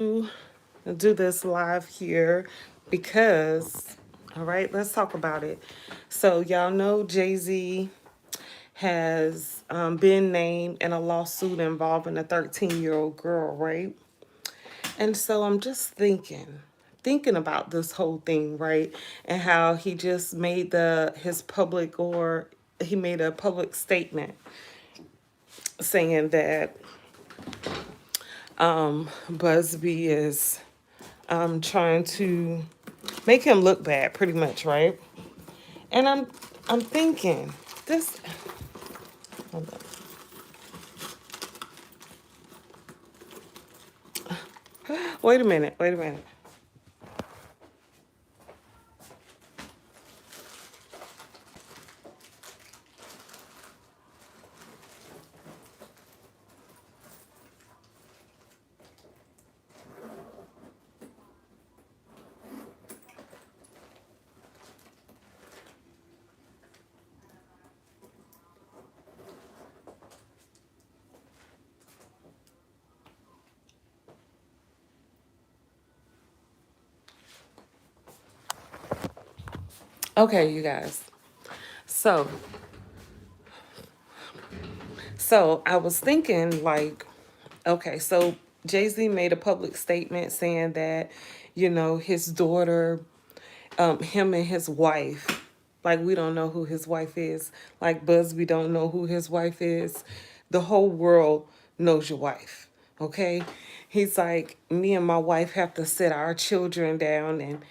to do this live here because, all right, let's talk about it. So, y'all know Jay-Z has been named in a lawsuit involving a 13-year-old girl, right? And so I'm just thinking about this whole thing, right? And how he just made he made a public statement saying that Busby is trying to make him look bad, pretty much, right? And I'm thinking this. Hold on. Wait a minute. Wait a minute. Okay, you guys. So, so I was thinking like, okay, so Jay-Z made a public statement saying that, his daughter, him and his wife, like we don't know who his wife is. Like Busby don't know who his wife is. The whole world knows your wife. Okay? He's like, me and my wife have to sit our children down and,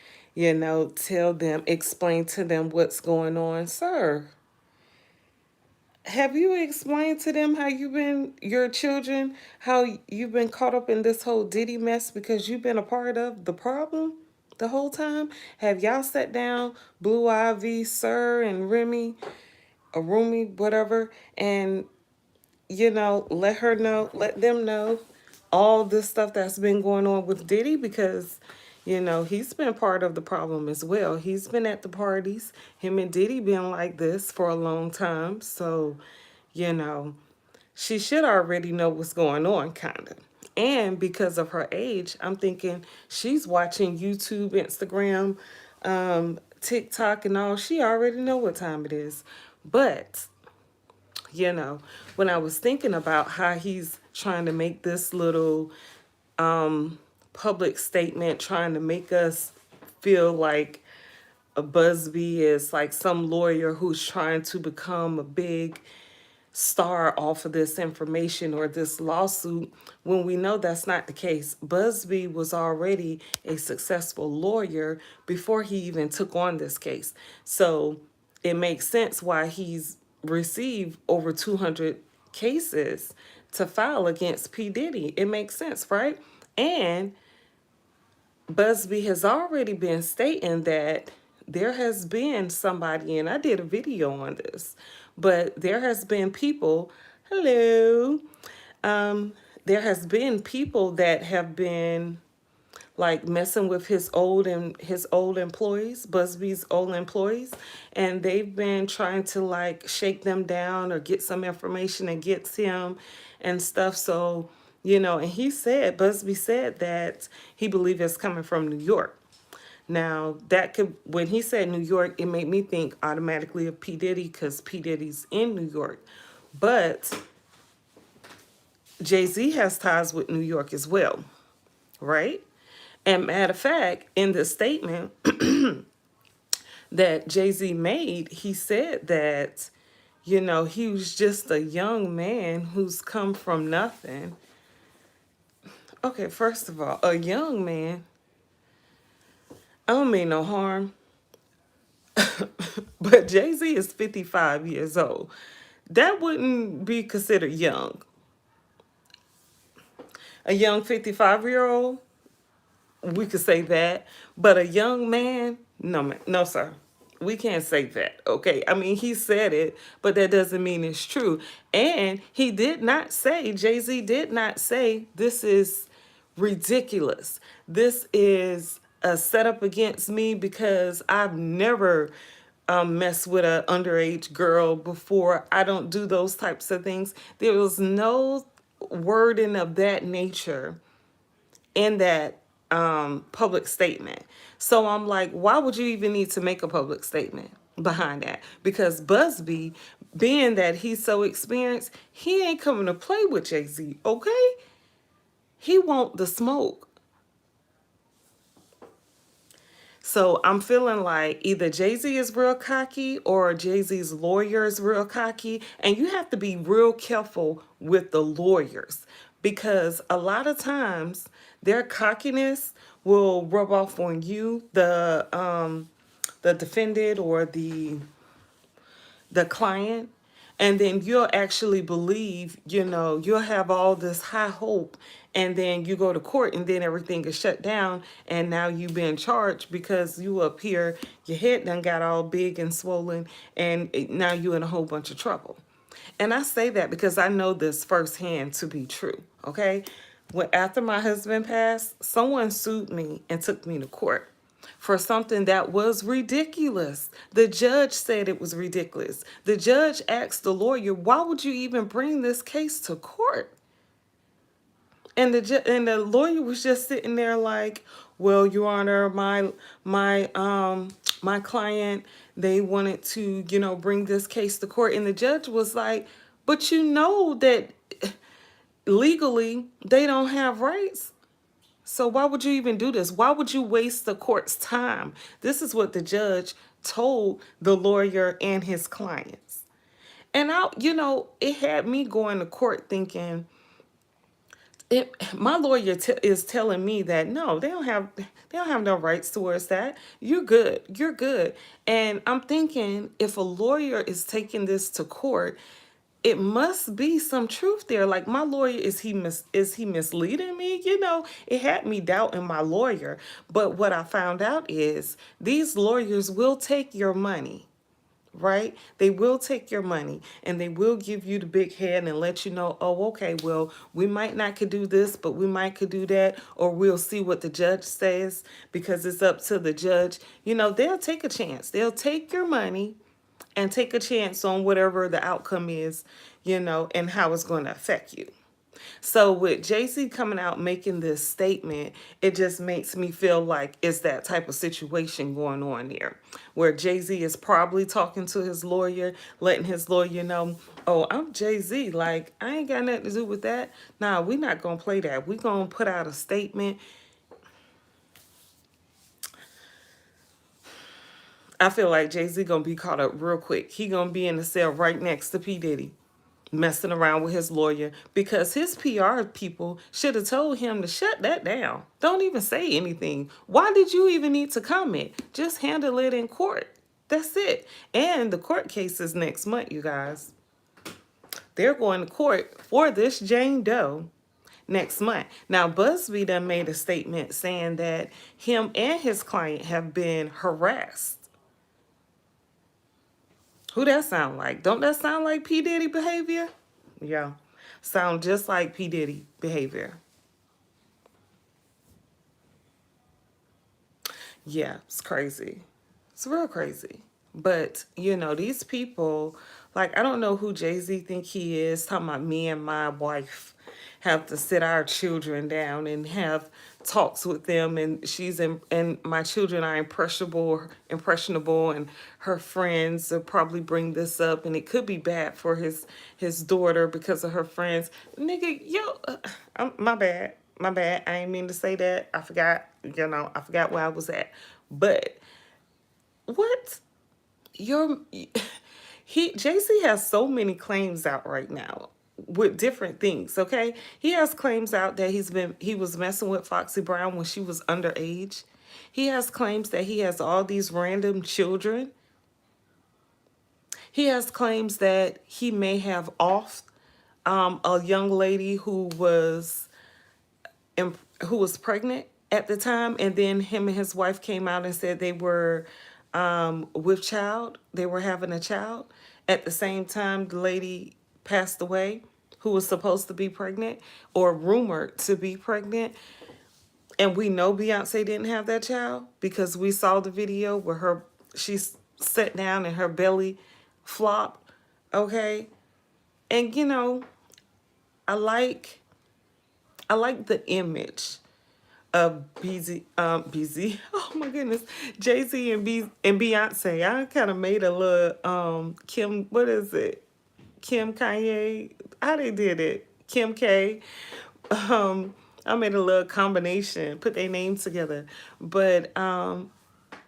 tell them, explain to them what's going on. Sir, have you explained to them how your children, how you've been caught up in this whole Diddy mess because you've been a part of the problem the whole time? Have y'all sat down, Blue Ivy, Sir, and Remy, or Rumi, whatever, and let them know all this stuff that's been going on with Diddy because, he's been part of the problem as well. He's been at the parties. Him and Diddy been like this for a long time. So, you know, she should already know what's going on, kind of. And because of her age, I'm thinking she's watching YouTube, Instagram, TikTok, and all. She already know what time it is. But when I was thinking about how he's trying to make this little public statement, trying to make us feel like a Busby is like some lawyer who's trying to become a big star off of this information or this lawsuit, when we know that's not the case. Busby was already a successful lawyer before he even took on this case. So it makes sense why he's received over 200 cases to file against P. Diddy. It makes sense, right? And Busby has already been stating that there has been somebody, and I did a video on this, but there has been people, hello, there has been people that have been like messing with his old employees, Busby's old employees, and they've been trying to like shake them down or get some information against him and stuff. So, and Busby said that he believed it's coming from New York. Now, when he said New York, it made me think automatically of P. Diddy because P. Diddy's in New York. But Jay-Z has ties with New York as well, right? And matter of fact, in the statement that Jay-Z made, he said that, he was just a young man who's come from nothing. Okay, first of all, a young man, I don't mean no harm, but Jay-Z is 55 years old. That wouldn't be considered young. A young 55-year-old, we could say that, but a young man, no, man, no, sir. We can't say that, okay? I mean, he said it, but that doesn't mean it's true. And he did not say, Jay-Z did not say, this is ridiculous. This is a setup against me because I've never messed with an underage girl before. I don't do those types of things. There was no wording of that nature in that public statement. So I'm like, why would you even need to make a public statement behind that? Because Busby, being that he's so experienced, he ain't coming to play with Jay-Z, okay? He want the smoke. So I'm feeling like either Jay-Z is real cocky or Jay-Z's lawyer is real cocky. And you have to be real careful with the lawyers, because a lot of times their cockiness will rub off on you, the defendant or the client, and then you'll actually believe, you'll have all this high hope, and then you go to court and then everything is shut down, and now you being charged because you up here, your head done got all big and swollen, and now you in a whole bunch of trouble. And I say that because I know this firsthand to be true, okay? When after my husband passed, someone sued me and took me to court for something that was ridiculous. The judge said it was ridiculous. The judge asked the lawyer, "Why would you even bring this case to court?" And the lawyer was just sitting there like, "Well, Your Honor, my client, they wanted to, bring this case to court." And the judge was like, "But you know that legally they don't have rights. So why would you even do this? Why would you waste the court's time?" This is what the judge told the lawyer and his clients. And it had me going to court thinking, my lawyer is telling me that no, they don't have no rights towards that. You're good. And I'm thinking, if a lawyer is taking this to court, it must be some truth there. Like, my lawyer, is he misleading me? It had me doubting my lawyer. But what I found out is these lawyers will take your money. Right? They will take your money, and they will give you the big head and let you know, "Oh, okay, well, we might not could do this, but we might could do that, or we'll see what the judge says, because it's up to the judge." They'll take a chance. They'll take your money and take a chance on whatever the outcome is, and how it's going to affect you. So with Jay-Z coming out making this statement, it just makes me feel like it's that type of situation going on here, where Jay-Z is probably talking to his lawyer, letting his lawyer know, "Oh, I'm Jay-Z. Like, I ain't got nothing to do with that. Nah, we not going to play that. We going to put out a statement." I feel like Jay-Z going to be caught up real quick. He going to be in the cell right next to P. Diddy, messing around with his lawyer, because his PR people should have told him to shut that down. Don't even say anything. Why did you even need to comment? Just handle it in court. That's it. And the court case is next month, you guys. They're going to court for this Jane Doe next month. Now, Busby done made a statement saying that him and his client have been harassed. Who that sound like? Don't that sound like P. Diddy behavior? Yeah. Sound just like P. Diddy behavior. Yeah, it's crazy. It's real crazy. But, these people, like, I don't know who Jay-Z think he is, talking about me and my wife have to sit our children down and have talks with them, and and my children are impressionable, and her friends will probably bring this up, and it could be bad for his daughter because of her friends. Nigga, my bad. My bad. I ain't mean to say that. I forgot, I forgot where I was at. But what? Jay-Z has so many claims out right now with different things, okay? He has claims out that he was messing with Foxy Brown when she was underage. He has claims that he has all these random children. He has claims that he may have offed a young lady who was pregnant at the time, and then him and his wife came out and said they were with child. They were having a child. At the same time, the lady passed away who was supposed to be pregnant or rumored to be pregnant. And we know Beyonce didn't have that child because we saw the video where she sat down and her belly flopped. Okay. And I like the image BZ, oh my goodness, Jay-Z and Beyonce. I kind of made a little Kim, what is it? Kim Kanye, how they did it? Kim K. Um, I made a little combination, put their names together. But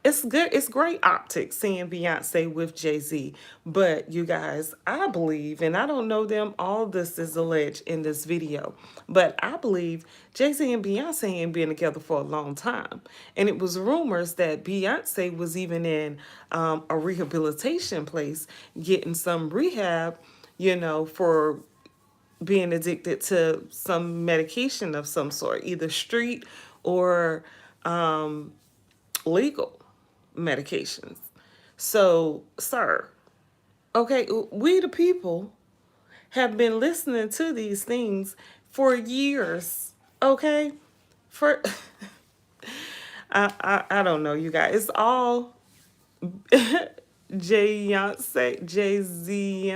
it's good. It's great optics seeing Beyonce with Jay-Z. But you guys, I believe, and I don't know them, all this is alleged in this video, but I believe Jay-Z and Beyonce ain't been together for a long time. And it was rumors that Beyonce was even in a rehabilitation place getting some rehab, for being addicted to some medication of some sort, either street or legal medications. So, sir, okay, we the people have been listening to these things for years. Okay, for I don't know, you guys. It's all Jay Z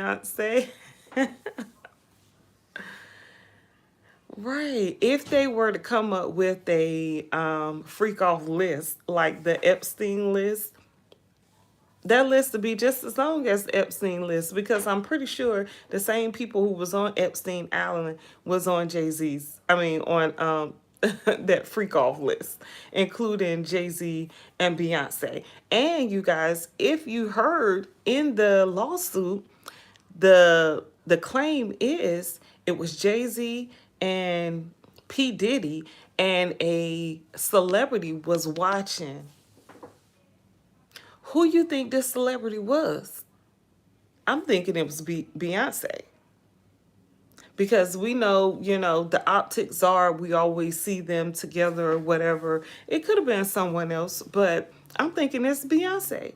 Right. If they were to come up with a freak off list like the Epstein list, that list would be just as long as the Epstein list, because I'm pretty sure the same people who was on Epstein Island was on Jay-Z's, I mean, on that freak off list, including Jay-Z and Beyonce. And you guys, if you heard in the lawsuit, the claim is it was Jay-Z and P. Diddy, and a celebrity was watching. Who you think this celebrity was? I'm thinking it was Beyonce. Because we know, the optics are, we always see them together or whatever. It could have been someone else, but I'm thinking it's Beyonce.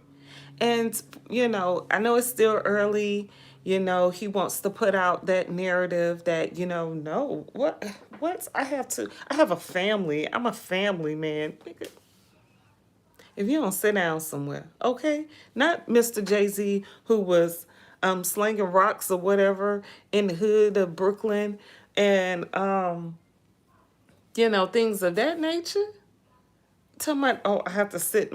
And, I know it's still early. He wants to put out that narrative that, no, what? I have a family. I'm a family man. If you don't sit down somewhere, okay? Not Mr. Jay-Z, who was slinging rocks or whatever in the hood of Brooklyn, and things of that nature. Tell my, oh, I have to sit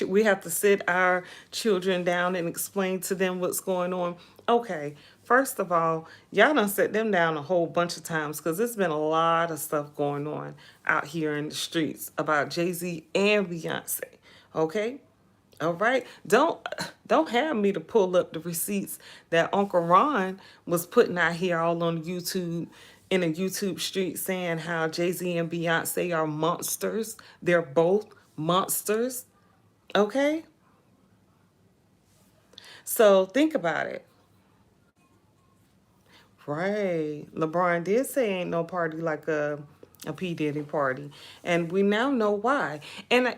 we have to sit our children down and explain to them what's going on. Okay, first of all, y'all done set them down a whole bunch of times, because there's been a lot of stuff going on out here in the streets about Jay-Z and Beyonce. Okay, all right. Don't have me to pull up the receipts that Uncle Ron was putting out here all on YouTube, in a YouTube street, saying how Jay-Z and Beyonce are monsters. They're both monsters. Okay? So think about it. Right. LeBron did say ain't no party like a P. Diddy party. And we now know why. And,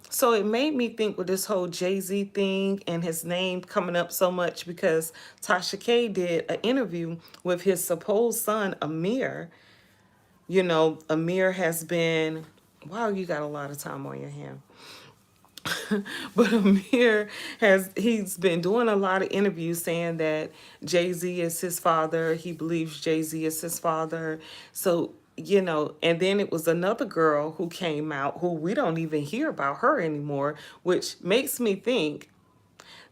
so it made me think with this whole Jay-Z thing and his name coming up so much, because Tasha K did an interview with his supposed son, Amir. Amir has been, wow, you got a lot of time on your hand. But Amir he's been doing a lot of interviews saying that Jay-Z is his father. He believes Jay-Z is his father. So, and then it was another girl who came out who we don't even hear about her anymore, which makes me think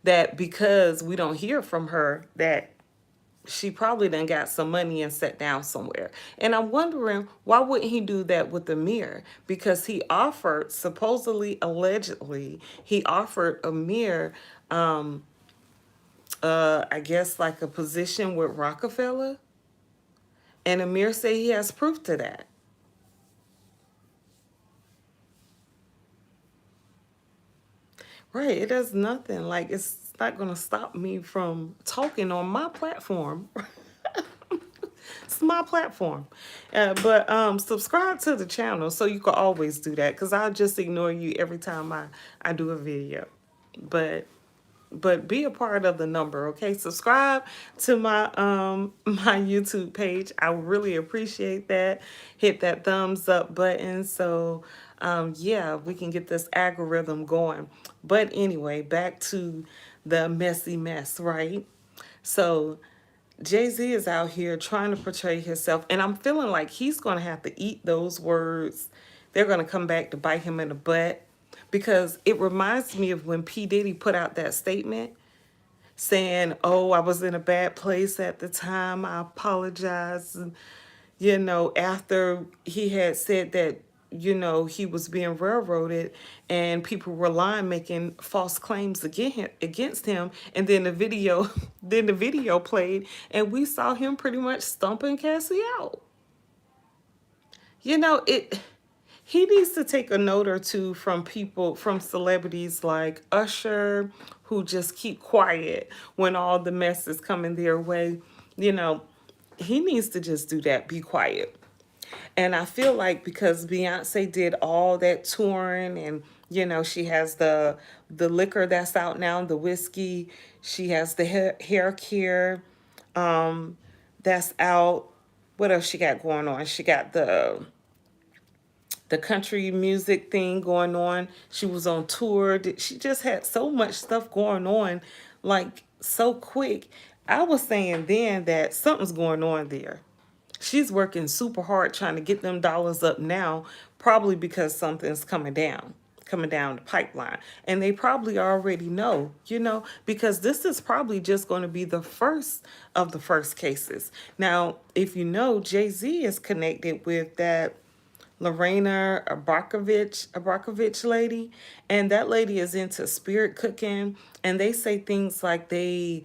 that because we don't hear from her, that she probably done got some money and sat down somewhere. And I'm wondering, why wouldn't he do that with Amir? Because he offered, supposedly, allegedly, he offered Amir, I guess like a position with Rockefeller. And Amir said he has proof to that. Right, it does nothing. Like, it's not going to stop me from talking on my platform. It's my platform. But subscribe to the channel so you can always do that, because I'll just ignore you every time I do a video. But be a part of the number, okay? Subscribe to my my YouTube page. I really appreciate that. Hit that thumbs up button so yeah, we can get this algorithm going. But anyway, back to the messy mess, right? So Jay-Z is out here trying to portray himself, and I'm feeling like he's going to have to eat those words. They're going to come back to bite him in the butt, because it reminds me of when P. Diddy put out that statement saying, "Oh, I was in a bad place at the time. I apologize." And, after he had said that, he was being railroaded and people were lying, making false claims against him. And then the video, then the video played and we saw him pretty much stomping Cassie out. It, he needs to take a note or two from people, from celebrities like Usher, who just keep quiet when all the mess is coming their way. You know, he needs to just do that, be quiet. And I feel like because Beyonce did all that touring, and she has the liquor that's out now, the whiskey. She has the hair care that's out. What else she got going on? She got the country music thing going on. She was on tour. She just had so much stuff going on, like so quick. I was saying then that something's going on there. She's working super hard trying to get them dollars up now, probably because something's coming down the pipeline. And they probably already know, because this is probably just going to be the first of the first cases. Now, if you know, Jay-Z is connected with that Lorena Abrakovich lady, and that lady is into spirit cooking, and they say things like they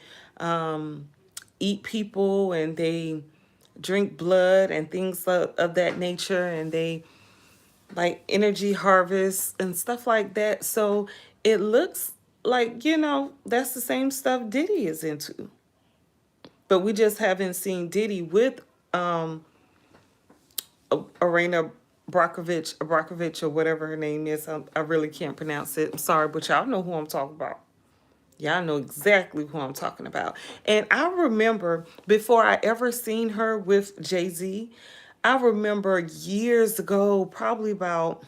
eat people and they drink blood and things of that nature, and they like energy harvest and stuff like that. So it looks like, that's the same stuff Diddy is into. But we just haven't seen Diddy with Arena Abrakovich, or whatever her name is. I really can't pronounce it. I'm sorry, but y'all know who I'm talking about. Y'all know exactly who I'm talking about. And I remember before I ever seen her with Jay-Z, I remember years ago, probably about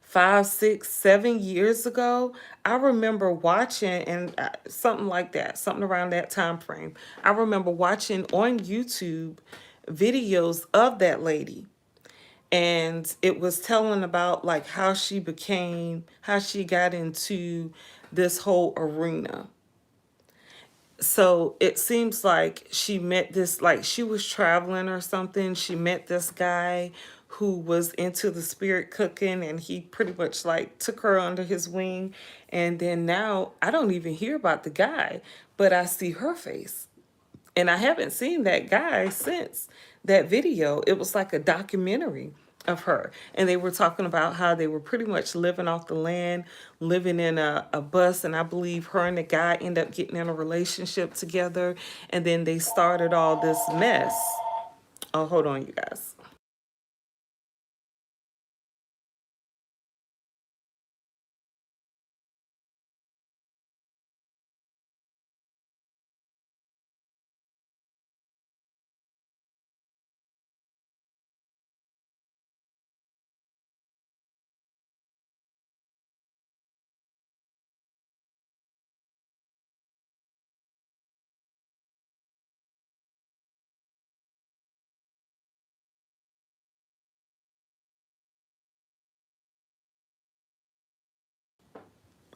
5, 6, 7 years ago, I remember watching, and something like that, something around that time frame. I remember watching on YouTube videos of that lady, and it was telling about like how she got into this whole arena. So it seems like she met this, like she was traveling or something. She met this guy who was into the spirit cooking, and he pretty much like took her under his wing. And then now I don't even hear about the guy, but I see her face. And I haven't seen that guy since that video. It was like a documentary of her. And they were talking about how they were pretty much living off the land, living in a bus. And I believe her and the guy ended up getting in a relationship together. And then they started all this mess. Oh, hold on, you guys.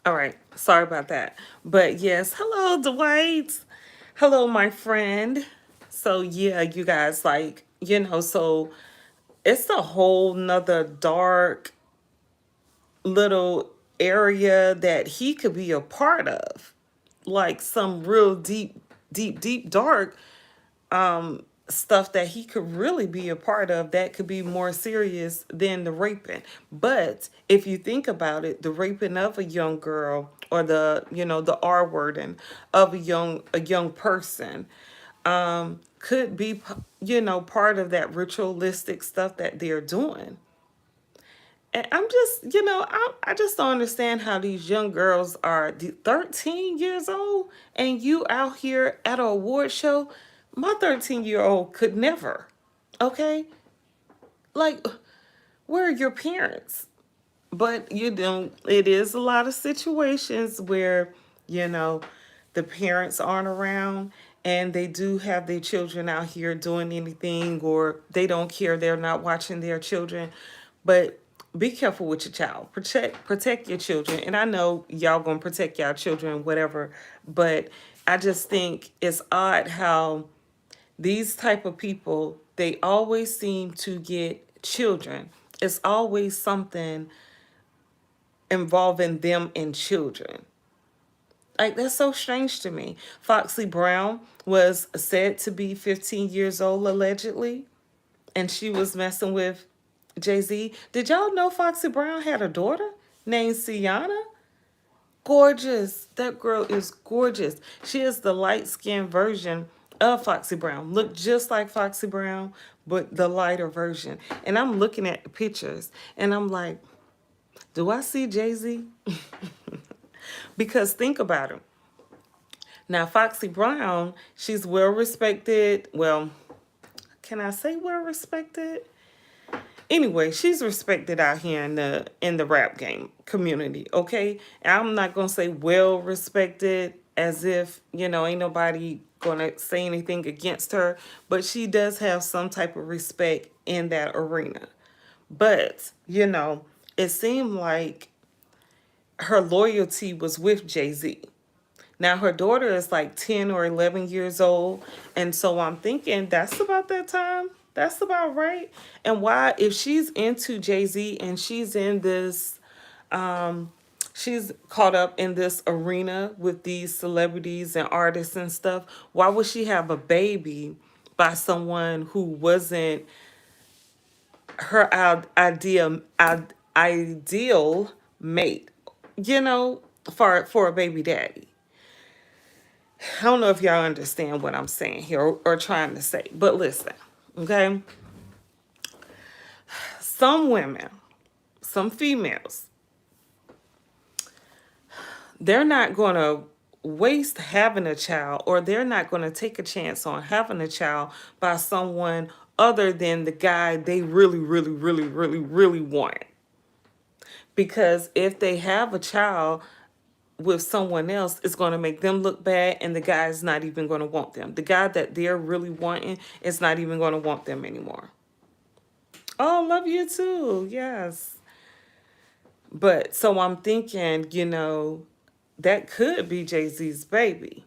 All right. Sorry about that. But yes, hello, Dwight. Hello, my friend. So yeah, you guys, like, so it's a whole nother dark little area that he could be a part of. Like some real deep, deep, deep dark stuff that he could really be a part of that could be more serious than the raping. But if you think about it, the raping of a young girl, or the R wording of a young person, could be, part of that ritualistic stuff that they're doing. And I'm just, I just don't understand how these young girls are 13 years old and you out here at an award show. My 13-year-old could never. Okay? Like, where are your parents? But it is a lot of situations where, the parents aren't around, and they do have their children out here doing anything, or they don't care, they're not watching their children. But be careful with your child. Protect your children. And I know y'all gonna protect y'all children, whatever. But I just think it's odd how these type of people, they always seem to get children. It's always something involving them and children. Like, that's so strange to me. Foxy Brown was said to be 15 years old, allegedly, and she was messing with Jay-Z. Did y'all know Foxy Brown had a daughter named Sienna? Gorgeous. That girl is gorgeous. She is the light-skinned version of Foxy Brown. Look just like Foxy Brown, but the lighter version. And I'm looking at the pictures, and I'm like, do I see Jay-Z? Because think about it. Now, Foxy Brown, she's well respected. Well, can I say well respected? Anyway, she's respected out here in the rap game community, okay? And I'm not gonna say well respected as if, ain't nobody gonna say anything against her, but she does have some type of respect in that arena. But, it seemed like her loyalty was with Jay-Z. Now, her daughter is like 10 or 11 years old. And so I'm thinking that's about that time. That's about right. And why, if she's into Jay-Z and she's in this, she's caught up in this arena with these celebrities and artists and stuff, why would she have a baby by someone who wasn't her ideal mate, for a baby daddy? I don't know if y'all understand what I'm saying here, or trying to say, but listen, okay? Some women, some females, they're not going to waste having a child, or they're not going to take a chance on having a child by someone other than the guy they really, really, really, really, really want. Because if they have a child with someone else, it's going to make them look bad, and the guy's not even going to want them. The guy that they're really wanting is not even going to want them anymore. Oh, love you too. Yes. But so I'm thinking, that could be Jay-Z's baby.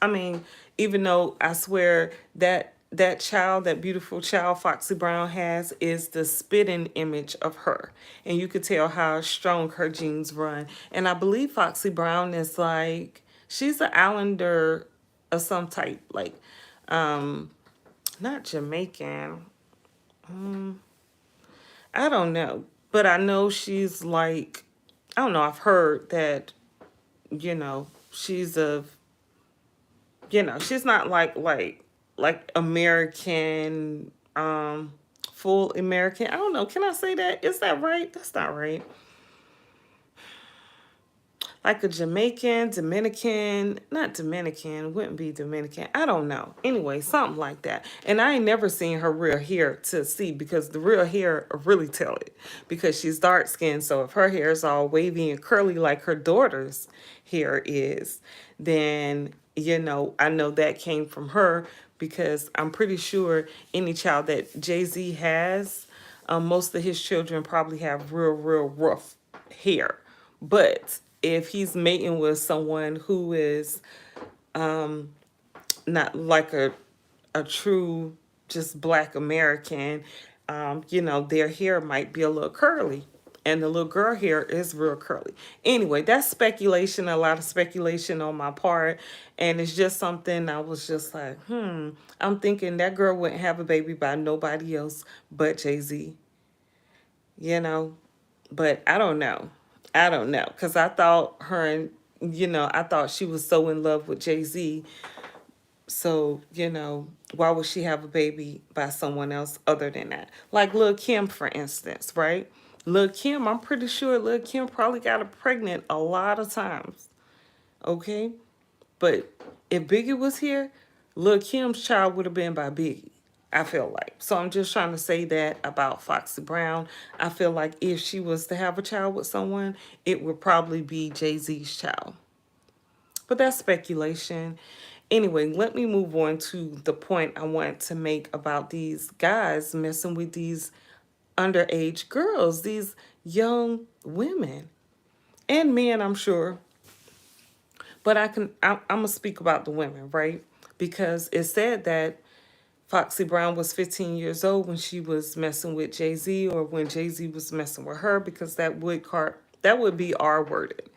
I mean, even though I swear that child, that beautiful child Foxy Brown has, is the spitting image of her. And you could tell how strong her genes run. And I believe Foxy Brown is like, she's an islander of some type, like, not Jamaican. I don't know. But I know she's like, I don't know, I've heard that, she's of, she's not like American, full American. I don't know. Can I say that? Is that right? That's not right. Like a Jamaican, Dominican, not Dominican, wouldn't be Dominican. I don't know. Anyway, something like that. And I ain't never seen her real hair to see, because the real hair really tell it, because she's dark skinned. So if her hair is all wavy and curly like her daughter's hair is, then, I know that came from her, because I'm pretty sure any child that Jay-Z has, most of his children probably have real, real rough hair. But if he's mating with someone who is not like a true just black American, their hair might be a little curly. And the little girl hair is real curly. Anyway, that's speculation, a lot of speculation on my part. And it's just something I was just like, I'm thinking that girl wouldn't have a baby by nobody else but Jay-Z. But I don't know. I don't know. Because I thought her and, I thought she was so in love with Jay-Z. So, why would she have a baby by someone else other than that? Like Lil' Kim, for instance, right? Lil' Kim, I'm pretty sure Lil' Kim probably got her pregnant a lot of times. Okay? But if Biggie was here, Lil' Kim's child would have been by Biggie, I feel like. So I'm just trying to say that about Foxy Brown. I feel like if she was to have a child with someone, it would probably be Jay-Z's child. But that's speculation. Anyway, let me move on to the point I want to make about these guys messing with these underage girls, these young women and men, I'm sure. But I'm gonna speak about the women, right? Because it said that Foxy Brown was 15 years old when she was messing with Jay-Z, or when Jay-Z was messing with her, because that would be R worded,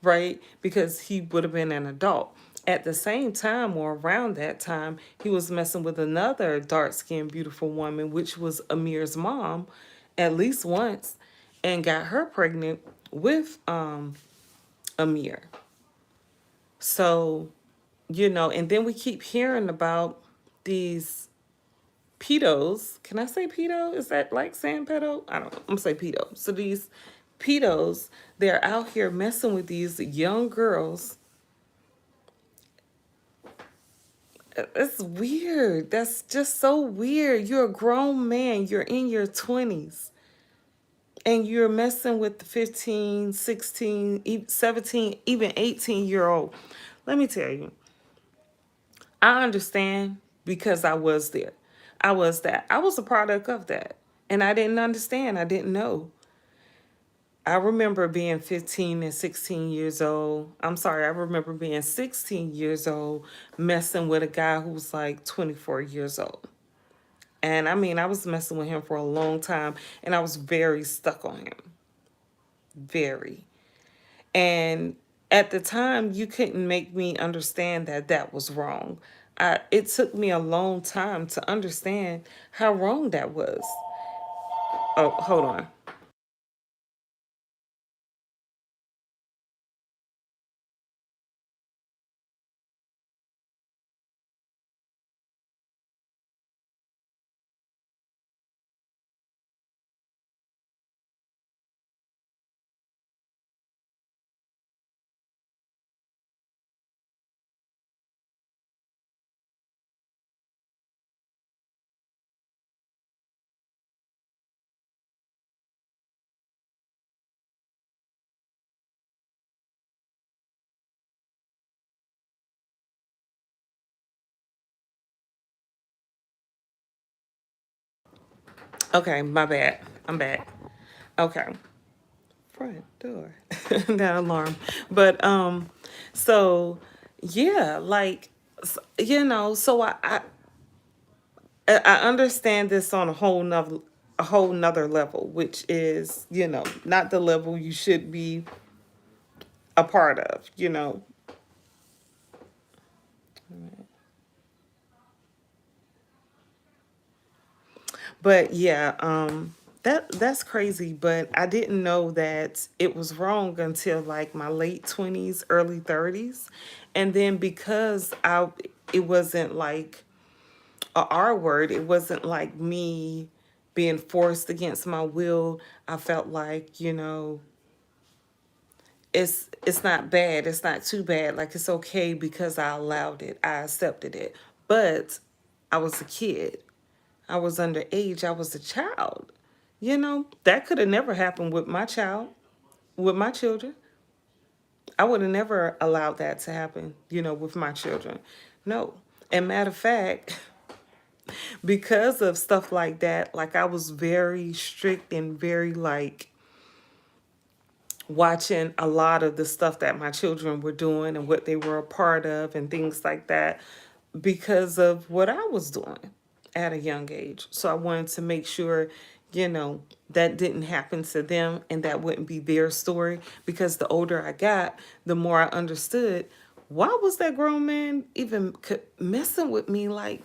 right? Because he would have been an adult. At the same time, or around that time, he was messing with another dark-skinned beautiful woman, which was Amir's mom, at least once, and got her pregnant with Amir. So, and then we keep hearing about these pedos. Can I say pedo? Is that like saying pedo? I don't know. I'm gonna say pedo. So these pedos, they're out here messing with these young girls. It's weird. That's just so weird. You're a grown man. You're in your 20s. And you're messing with the 15, 16, 17, even 18-year-old. Let me tell you, I understand because I was there. I was that. I was a product of that. And I didn't understand. I didn't know. I remember being 15 and 16 years old. I'm sorry, I remember being 16 years old messing with a guy who was like 24 years old. And I mean, I was messing with him for a long time and I was very stuck on him. Very. And at the time, you couldn't make me understand that that was wrong. It took me a long time to understand how wrong that was. Oh, hold on. Okay, my bad. I'm back. Okay. Front door. That alarm. But so yeah, like so I understand this on a whole nother level, which is, not the level you should be a part of. But yeah, that's crazy. But I didn't know that it was wrong until like my late 20s, early 30s. And then because it wasn't like a R word, it wasn't like me being forced against my will. I felt like, it's not bad. It's not too bad. Like it's okay because I allowed it. I accepted it. But I was a kid. I was underage. I was a child. That could have never happened with my child, with my children. I would have never allowed that to happen, with my children. No. And matter of fact, because of stuff like that, like I was very strict and very like watching a lot of the stuff that my children were doing and what they were a part of and things like that because of what I was doing at a young age. So I wanted to make sure, that didn't happen to them and that wouldn't be their story, because the older I got, the more I understood why was that grown man even messing with me. Like,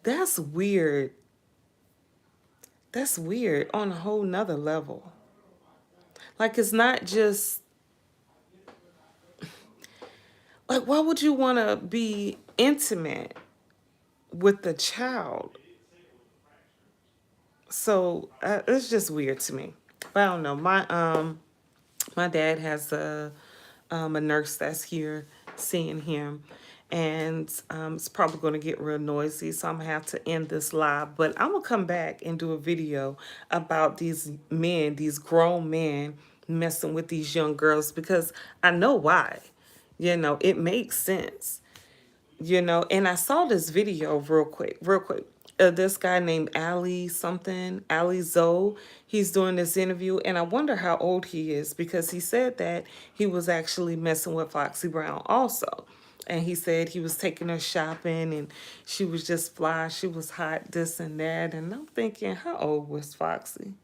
that's weird. That's weird on a whole nother level. Like, it's not just like, why would you want to be intimate with the child? So it's just weird to me. But I don't know. My dad has a nurse that's here seeing him, and it's probably going to get real noisy, so I'm gonna have to end this live. But I'm gonna come back and do a video about these men, these grown men messing with these young girls, because I know why. It makes sense. you know. And I saw this video real quick. This guy named Ali something, Ali Zoe. He's doing this interview, and I wonder how old he is because he said that he was actually messing with Foxy Brown also. And he said he was taking her shopping and she was just fly, she was hot, this and that. And I'm thinking, how old was Foxy?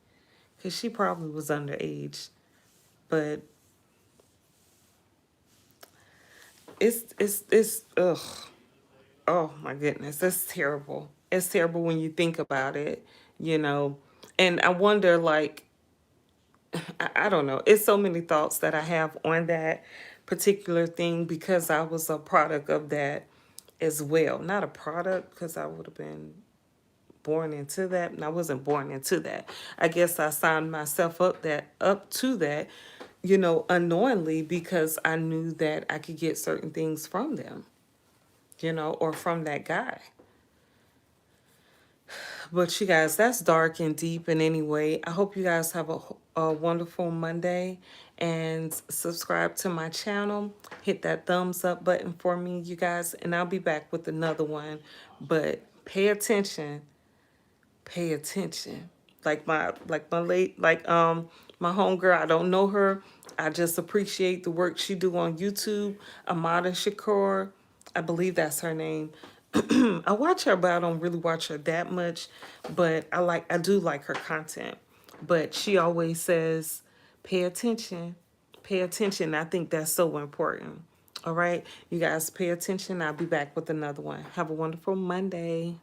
Because she probably was underage. But it's ugh. Oh my goodness, it's terrible. It's terrible when you think about it, you know. And I wonder, like, I don't know. It's so many thoughts that I have on that particular thing because I was a product of that as well. Not a product because I would have been born into that, and I wasn't born into that. I guess I signed myself up to that, you know, unknowingly because I knew that I could get certain things from them, you know, or from that guy. But you guys, that's dark and deep. And anyway, I hope you guys have a wonderful Monday and subscribe to my channel. Hit that thumbs up button for me, you guys, and I'll be back with another one. But pay attention. Pay attention. My homegirl, I don't know her. I just appreciate the work she do on YouTube. Amada Shakur, I believe that's her name. I watch her, but I don't really watch her that much. But I do like her content. But she always says, pay attention. Pay attention. I think that's so important. All right. You guys pay attention. I'll be back with another one. Have a wonderful Monday.